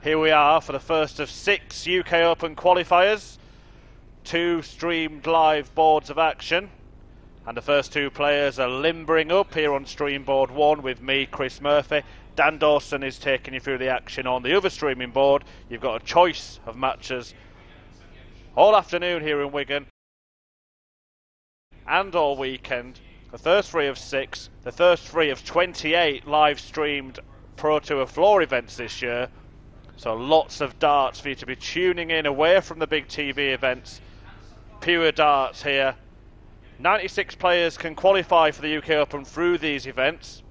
Here we are for the first of 6 UK Open Qualifiers. 2 streamed live boards of action. And the first 2 players are limbering up here on stream board 1 with me, Chris Murphy. Dan Dawson is taking you through the action on the other streaming board. You've got a choice of matches all afternoon here in Wigan and all weekend. The first 3 of 6, the first 3 of 28 live streamed Pro Tour floor events this year. So lots of darts for you to be tuning in away from the big TV events. Pure darts here. 96 players can qualify for the UK Open through these events.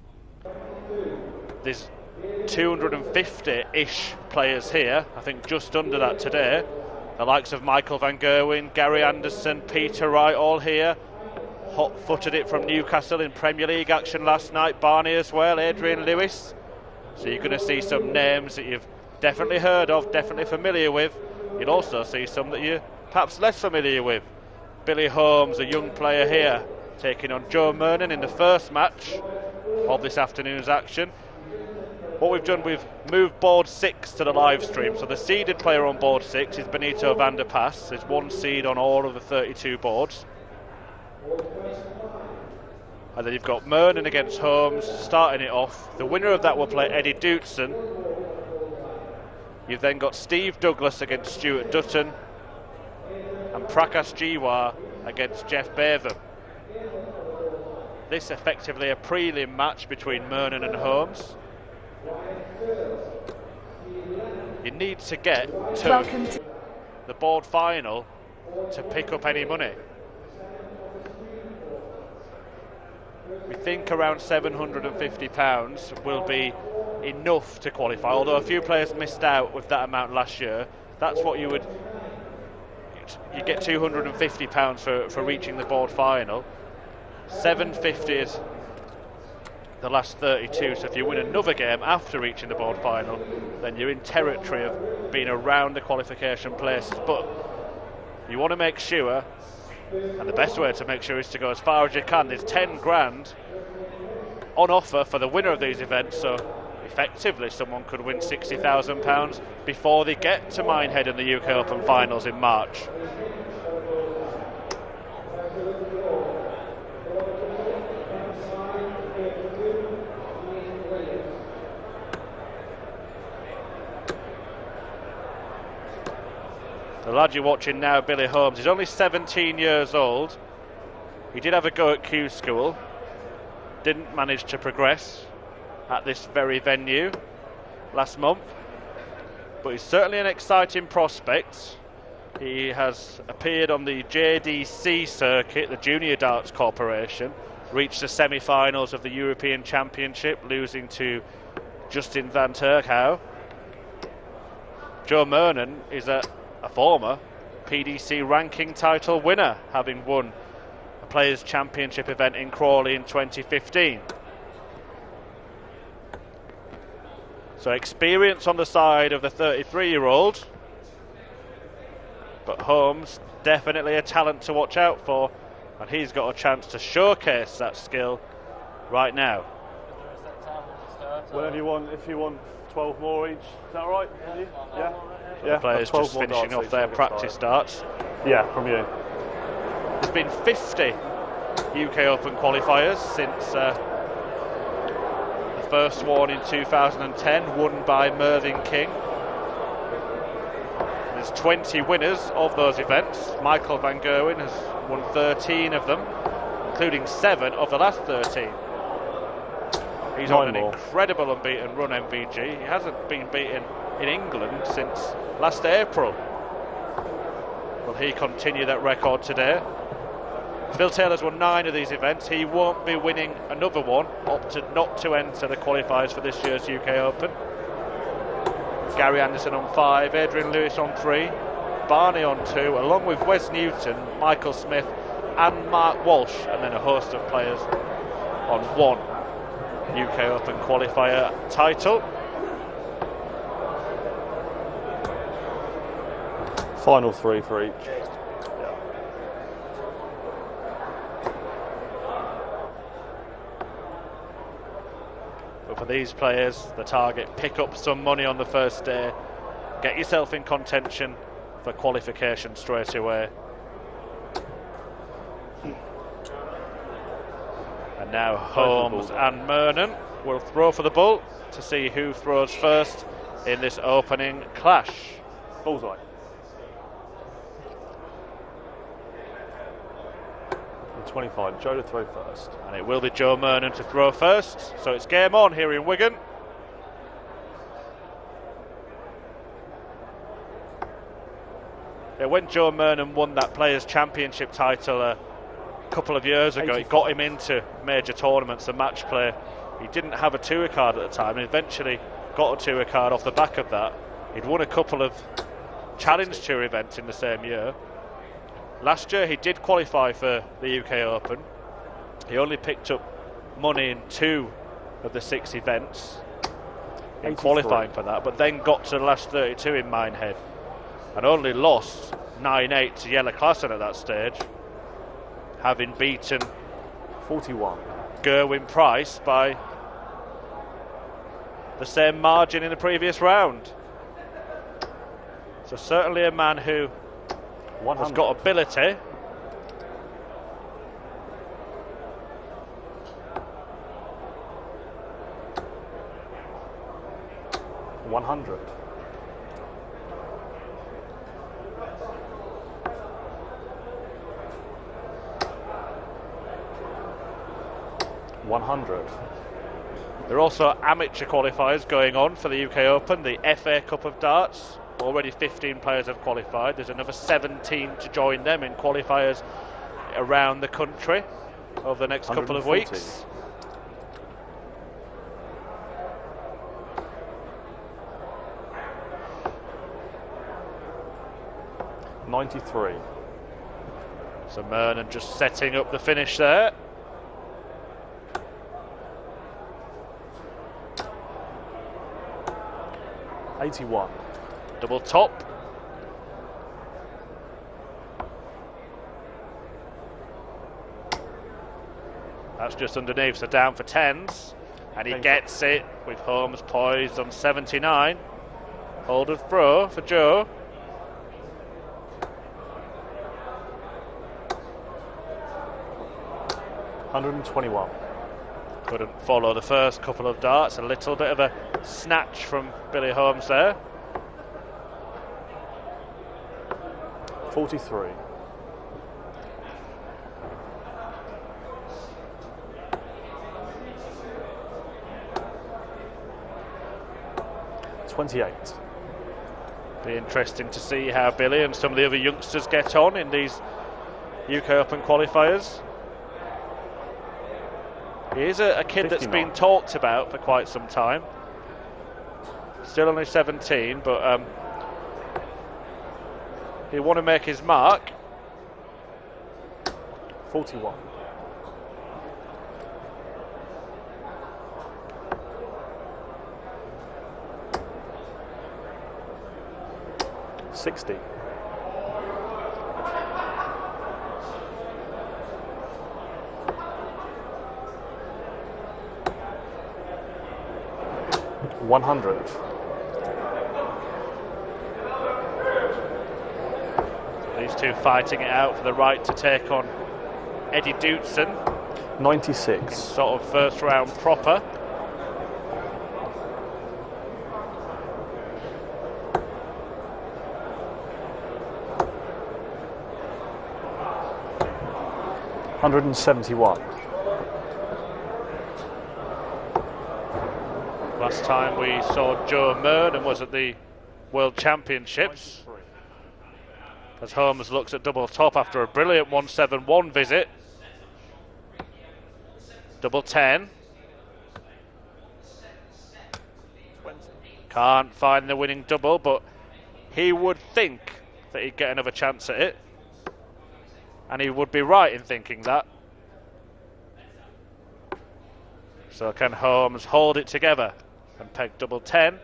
There's 250-ish players here, I think just under that today. The likes of Michael van Gerwen, Gary Anderson, Peter Wright, all here. Hot-footed it from Newcastle in Premier League action last night. Barney as well, Adrian Lewis. So you're going to see some names that you've definitely heard of, definitely familiar with. You'll also see some that you're perhaps less familiar with. Billy Holmes, a young player here, taking on Joe Murnan in the first match of this afternoon's action. What we've done, we've moved board 6 to the live stream. So the seeded player on board 6 is Benito van der Pas. There's 1 seed on all of the 32 boards. And then you've got Murnan against Holmes starting it off. The winner of that will play Eddie Dootson. You've then got Steve Douglas against Stuart Dutton and Prakash Jiwar against Jeff Batham. This effectively a prelim match between Murnan and Holmes. You need to get to the board final to pick up any money. We think around £750 will be enough to qualify, although a few players missed out with that amount last year. That's what you get £250 for reaching the board final. 750 is the last 32, so if you win another game after reaching the board final, then you're in territory of being around the qualification places. But you want to make sure, and the best way to make sure is to go as far as you can. There's 10 grand on offer for the winner of these events, so effectively someone could win £60,000 before they get to Minehead in the UK Open finals in March. The lad you're watching now, Billy Holmes, is only 17 years old. He did have a go at Q School, didn't manage to progress at this very venue last month, but he's certainly an exciting prospect. He has appeared on the JDC circuit, the Junior Darts Corporation, reached the semi-finals of the European Championship, losing to Justin van Terkau. Joe Murnan is a former PDC ranking title winner, having won a Players' Championship event in Crawley in 2015. So experience on the side of the 33-year-old, but Holmes definitely a talent to watch out for, and he's got a chance to showcase that skill right now. Whenever you want, if you want 12 more each, is that all right? Yeah. So the players just finishing off their practice darts. Yeah, from you. There's been 50 UK Open qualifiers since the first one in 2010, won by Mervyn King. There's 20 winners of those events. Michael van Gerwen has won 13 of them, including 7 of the last 13. He's on an incredible unbeaten run, MVG. He hasn't been beaten in England since last April. Will he continue that record today? Phil Taylor's won 9 of these events. He won't be winning another one, opted not to enter the qualifiers for this year's UK Open. Gary Anderson on 5, Adrian Lewis on 3, Barney on 2, along with Wes Newton, Michael Smith and Mark Walsh, and then a host of players on 1 UK Open Qualifier title. Final 3 for each. But for these players, the target, pick up some money on the first day, get yourself in contention for qualification straight away. And now Holmes and Murnan will throw for the bull to see who throws first in this opening clash. Bullseye. 25, Joe to throw first. And it will be Joe Murnan to throw first, so it's game on here in Wigan. Yeah, when Joe Murnan won that Players' Championship title a couple of years ago, 85. It got him into major tournaments and match play. He didn't have a tour card at the time, and eventually got a tour card off the back of that. He'd won a couple of Challenge Tour events in the same year. Last year he did qualify for the UK Open. He only picked up money in 2 of the 6 events in 83. Qualifying for that, but then got to the last 32 in Minehead and only lost 9-8 to Jelle Klassen at that stage, having beaten 41 Gerwyn Price by the same margin in the previous round. So certainly a man who 100. Has got ability. $100. $100. There are also amateur qualifiers going on for the UK Open, the FA Cup of Darts. Already 15 players have qualified. There's another 17 to join them in qualifiers around the country over the next couple of weeks. $93. So Murnan just setting up the finish there. $81. Double top. That's just underneath, so down for 10s. And he gets it with Holmes poised on 79. Hold of throw for Joe. $121. Couldn't follow the first couple of darts. A little bit of a snatch from Billy Holmes there. 43. $28. Be interesting to see how Billy and some of the other youngsters get on in these UK Open qualifiers. He is a kid 59. That's been talked about for quite some time. Still only 17, but he'll want to make his mark. 41. $60. $100. These two fighting it out for the right to take on Eddie Dootson. 96. Sort of first round proper. $171. Last time we saw Joe Murnan was at the World Championships. 93. As Holmes looks at double top after a brilliant 171 visit. Double 10. 20. Can't find the winning double, but he would think that he'd get another chance at it. And he would be right in thinking that. So can Holmes hold it together and peg double 10?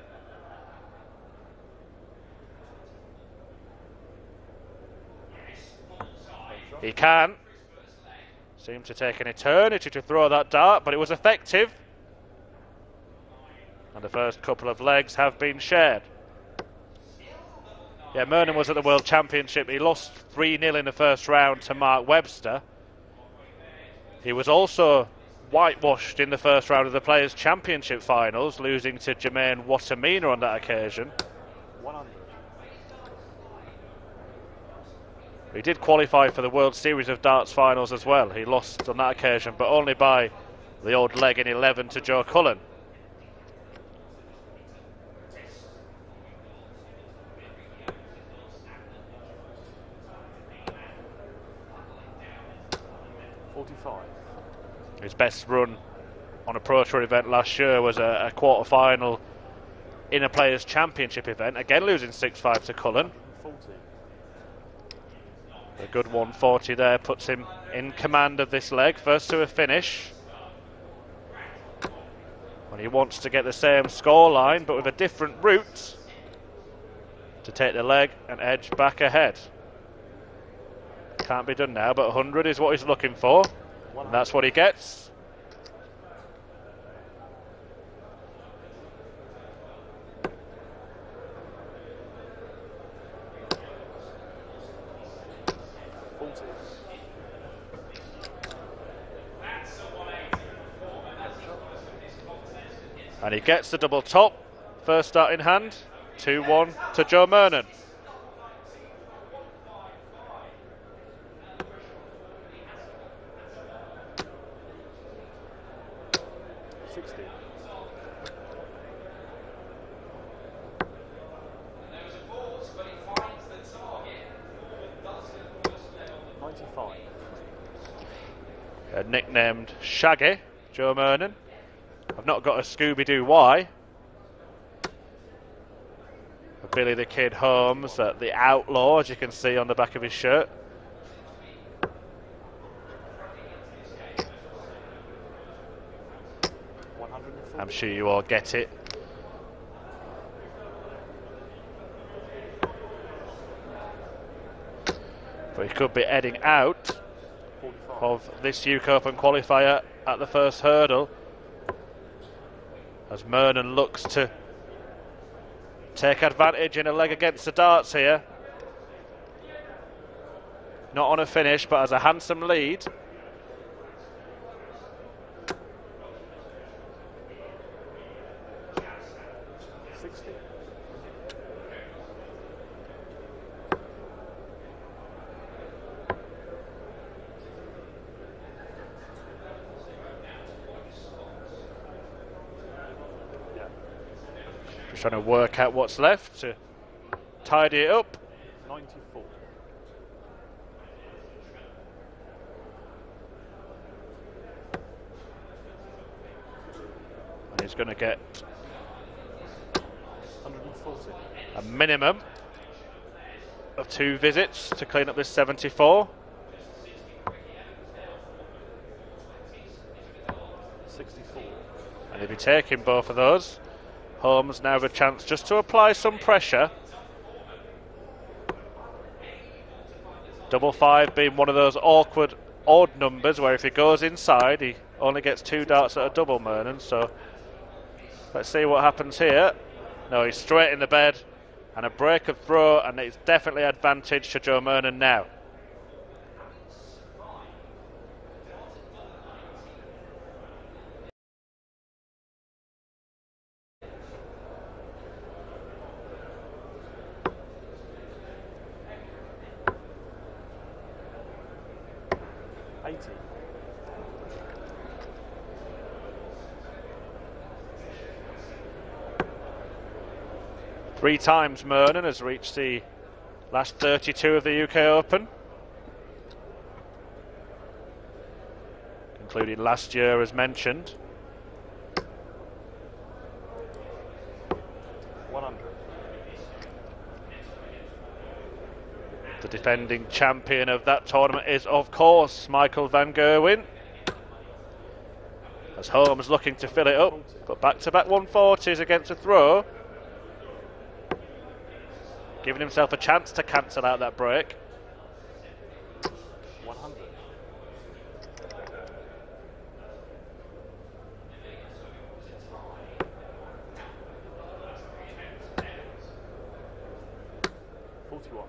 He can. Seemed to take an eternity to throw that dart, but it was effective. And the first couple of legs have been shared. Yeah, Murnan was at the World Championship. He lost 3-0 in the first round to Mark Webster. He was also whitewashed in the first round of the Players' Championship finals, losing to Jermaine Watamina on that occasion. 100. He did qualify for the World Series of Darts finals as well. He lost on that occasion, but only by the odd leg in 11 to Joe Cullen. His best run on a Pro Tour event last year was a quarter-final in a Players' Championship event, again losing 6-5 to Cullen. 40. A good 140 there puts him in command of this leg, first to a finish. When he wants to get the same scoreline, but with a different route to take the leg and edge back ahead. Can't be done now, but 100 is what he's looking for. And that's what he gets. And he gets the double top. First start in hand. 2-1 to Joe Murnan. Nicknamed Shaggy, Joe Murnan. I've not got a Scooby-Doo why. Billy the Kid Holmes, the outlaw, as you can see on the back of his shirt. I'm sure you all get it. But he could be heading out of this UK Open Qualifier at the first hurdle, as Murnan looks to take advantage in a leg against the darts here. Not on a finish, but as a handsome lead. Trying to work out what's left to tidy it up. 94. And he's going to get 140. A minimum of 2 visits to clean up this 74. 64. And he'll be taking both of those. Holmes now have a chance just to apply some pressure. 5-5 being one of those awkward odd numbers where if he goes inside he only gets 2 darts at a double, Murnan. So let's see what happens here. No, he's straight in the bed and a break of throw, and it's definitely advantage to Joe Murnan now. Three times Murnan has reached the last 32 of the UK Open, including last year as mentioned. 100. The defending champion of that tournament is, of course, Michael van Gerwen. As Holmes looking to fill it up, but back-to-back 140s against a throw. Giving himself a chance to cancel out that break. 100. 41.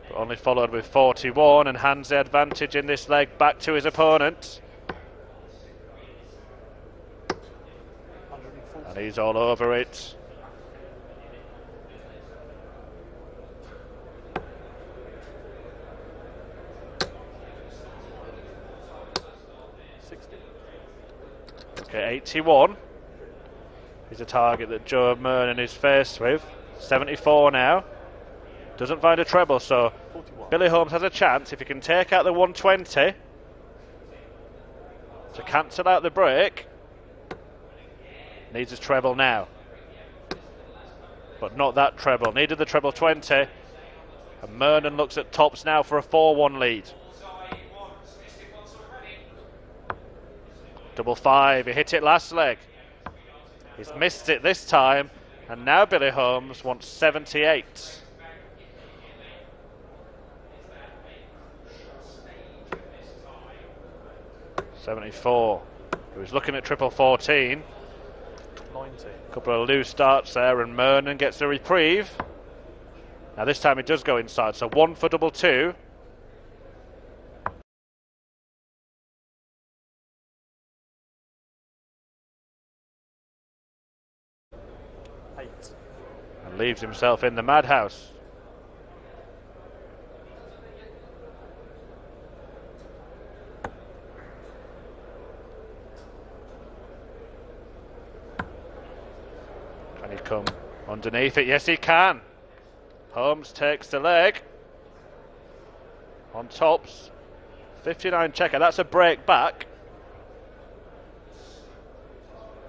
But only followed with 41, and hands the advantage in this leg back to his opponent. And he's all over it. Okay, 81 is a target that Joe Murnan is faced with. 74 now. Doesn't find a treble, so 41. Billy Holmes has a chance if he can take out the 120 to cancel out the break. Needs a treble now, but not that treble. Needed the treble 20, and Murnan looks at tops now for a 4-1 lead. Double 5, he hit it last leg. He's missed it this time, and now Billy Holmes wants 78. $74. He was looking at triple 14. 90. A couple of loose darts there, and Murnan gets a reprieve. Now this time he does go inside, so 1 for double 2. And leaves himself in the madhouse. Can he come underneath it? Yes, he can. Holmes takes the leg on tops. 59 checker. That's a break back.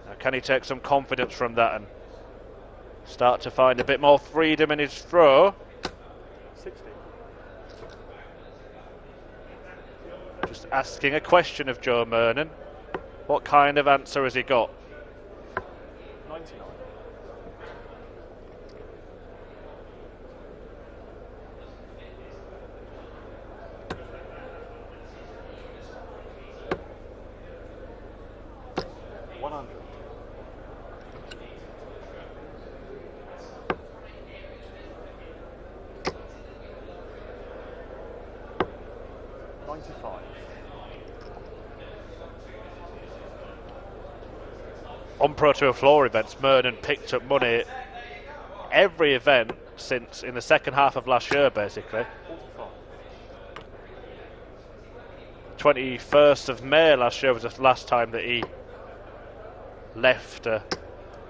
Now, can he take some confidence from that and start to find a bit more freedom in his throw? 60. Just asking a question of Joe Murnan. What kind of answer has he got? 99. On Pro Tour floor events, Murnan picked up money every event since in the second half of last year, basically. 21st of May last year was the last time that he left a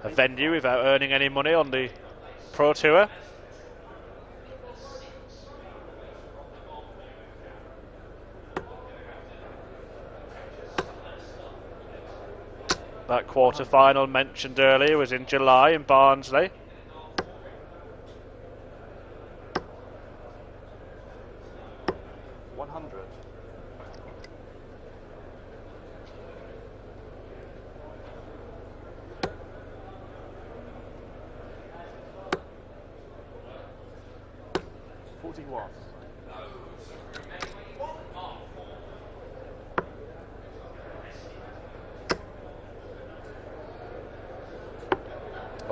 venue without earning any money on the Pro Tour. That quarter-final mentioned earlier was in July in Barnsley.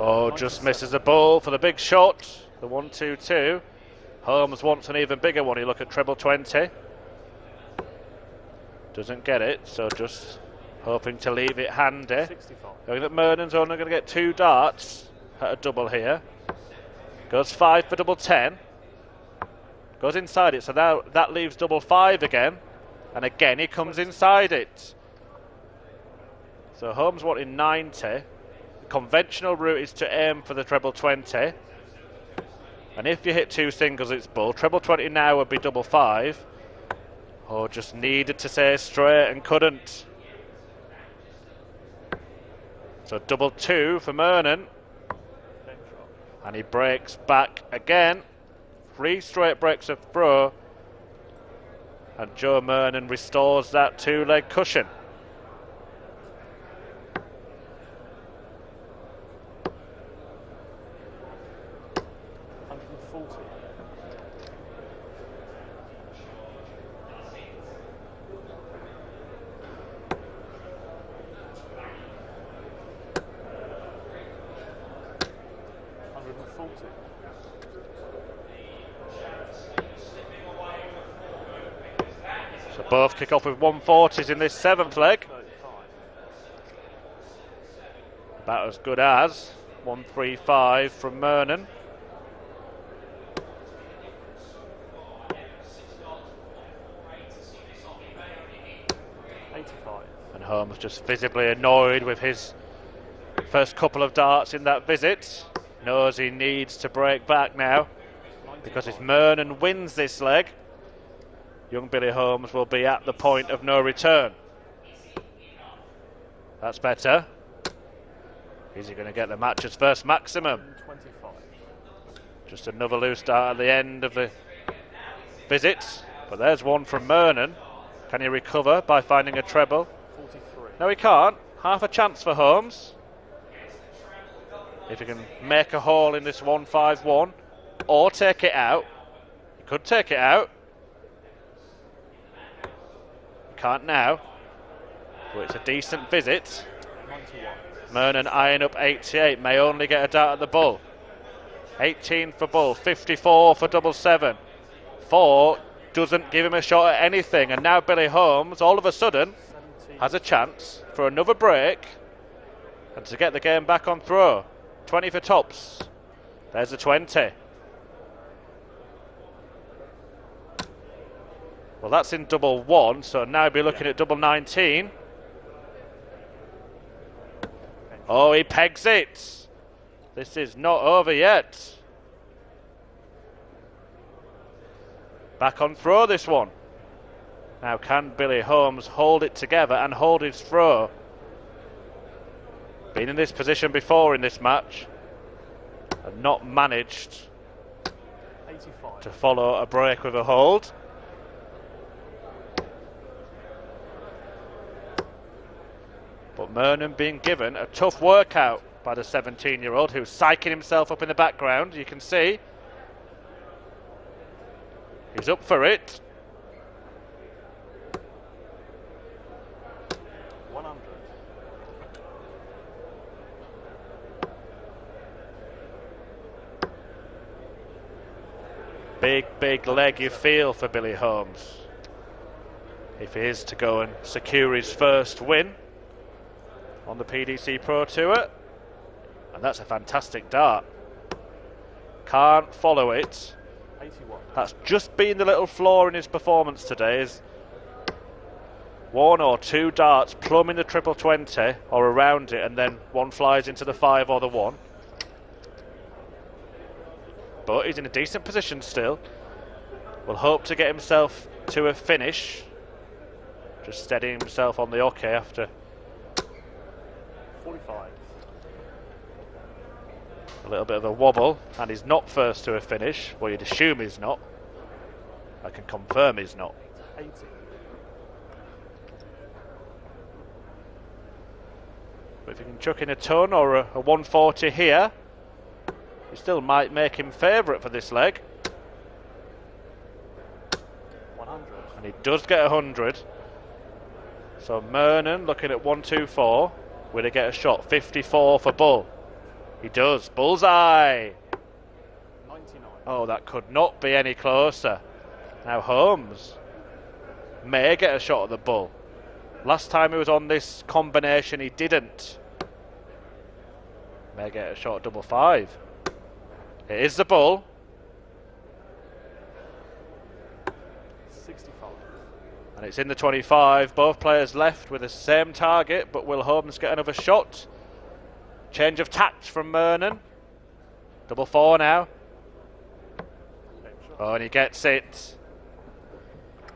Oh, just misses a ball for the big shot, the 1-2-2. Holmes wants an even bigger one. You look at treble 20. Doesn't get it, so just hoping to leave it handy. 65. Looking that Murnan's only going to get 2 darts at a double here. Goes 5 for double 10. Goes inside it, so now that leaves double 5 again. And again he comes inside it. So Holmes wanting 90. Conventional route is to aim for the treble 20, and if you hit 2 singles it's bull. Treble 20 now would be double 5, or just needed to say straight and couldn't. So double 2 for Murnan, and he breaks back again. 3 straight breaks of throw, and Joe Murnan restores that 2-leg cushion. So both kick off with 140s in this 7th leg. About as good as 135 from Murnan. And Holmes just visibly annoyed with his first couple of darts in that visit. Knows he needs to break back now, because if Murnan wins this leg, young Billy Holmes will be at the point of no return. That's better. Is he going to get the match's first maximum? 25. Just another loose dart at the end of the visit. But there's one from Murnan. Can he recover by finding a treble? 43. No, he can't. Half a chance for Holmes. If he can make a hole in this 151 or take it out. He could take it out. He can't now. But it's a decent visit. 91. Murnan eyeing up 88, may only get a dart at the bull. 18 for bull, 54 for double 7. 4 doesn't give him a shot at anything, and now Billy Holmes all of a sudden 17. has a chance for another break and to get the game back on throw. 20 for tops. There's a 20. Well, that's in double 1, so now be looking at double 19. Oh, he pegs it. This is not over yet. Back on throw, this one. Now can Billy Holmes hold it together and hold his throw? Been in this position before in this match and not managed 85. to follow a break with a hold. But Murnan being given a tough workout by the 17-year-old who's psyching himself up in the background. You can see he's up for it. 100. Big leg you feel for Billy Holmes if he is to go and secure his first win on the PDC Pro Tour. And that's a fantastic dart. Can't follow it. 81. That's just been the little flaw in his performance today, is 1 or 2 darts plumbing the triple 20 or around it, and then one flies into the 5 or the 1. But he's in a decent position still. Will hope to get himself to a finish. Just steadying himself on the OK after 45. a little bit of a wobble, and he's not first to a finish. Well, you'd assume he's not. I can confirm he's not. 80. But if he can chuck in a ton or a 140 here, he still might make him favourite for this leg. 100. And he does get 100. So Murnan looking at 124. Will he get a shot? 54 for bull. He does. Bullseye. 99. Oh, that could not be any closer. Now Holmes may get a shot at the bull. Last time he was on this combination, he didn't. May get a shot at double 5. It is the bull. 65. And it's in the 25. Both players left with the same target, but will Holmes get another shot? Change of tact from Murnan. Double 4 now. Oh, and he gets it.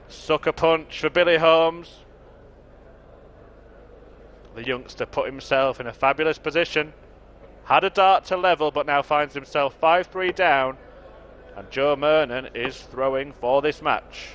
Sucker punch for Billy Holmes. The youngster put himself in a fabulous position. Had a dart to level, but now finds himself 5-3 down. And Joe Murnan is throwing for this match.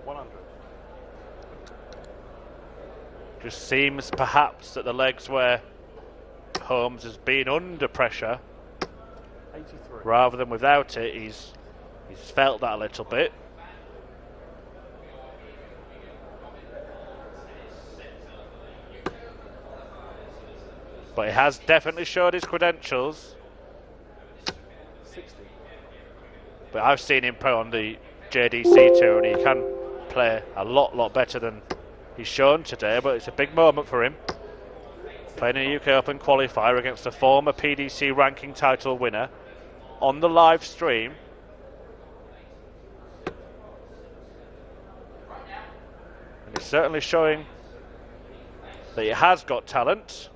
100. Just seems perhaps that the legs where Holmes has been under pressure 83. rather than without it, he's felt that a little bit. But he has definitely showed his credentials. 60. But I've seen him play on the JDC tour, and he can play a lot better than he's shown today. But it's a big moment for him, playing in a UK Open Qualifier against a former PDC ranking title winner on the live stream. And he's certainly showing that he has got talent,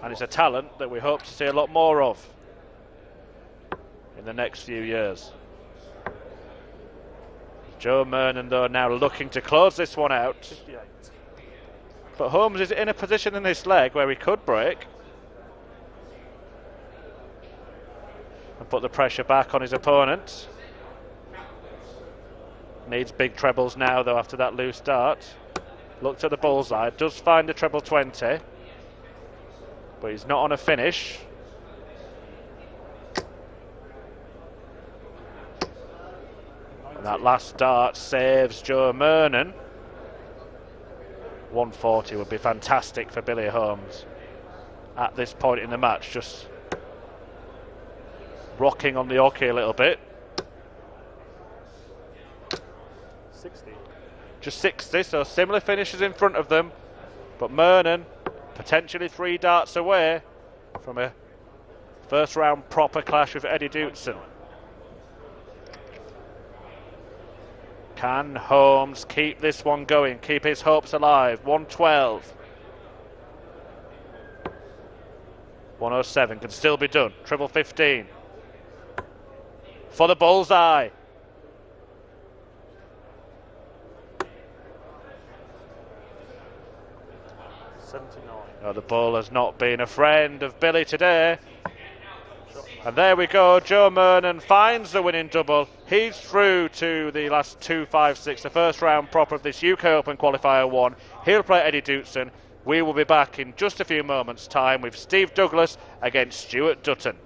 and it's a talent that we hope to see a lot more of in the next few years. Joe Murnan, though, now looking to close this one out. 58. But Holmes is in a position in this leg where he could break and put the pressure back on his opponent. Needs big trebles now, though, after that loose start. Looked at the bullseye, does find a treble 20, but he's not on a finish. And that last start saves Joe Murnan. 140 would be fantastic for Billy Holmes at this point in the match, just rocking on the hockey a little bit. 60. Just 60, so similar finishes in front of them, but Murnan potentially 3 darts away from a first round proper clash with Eddie Dootson. Can Holmes keep this one going, keep his hopes alive? 112. 107 can still be done. Treble 15. For the bullseye. No, the ball has not been a friend of Billy today. And there we go, Joe Murnan finds the winning double. He's through to the last 2, 5, 6, the first round proper of this UK Open Qualifier 1. He'll play Eddie Dootson. We will be back in just a few moments' time with Steve Douglas against Stuart Dutton.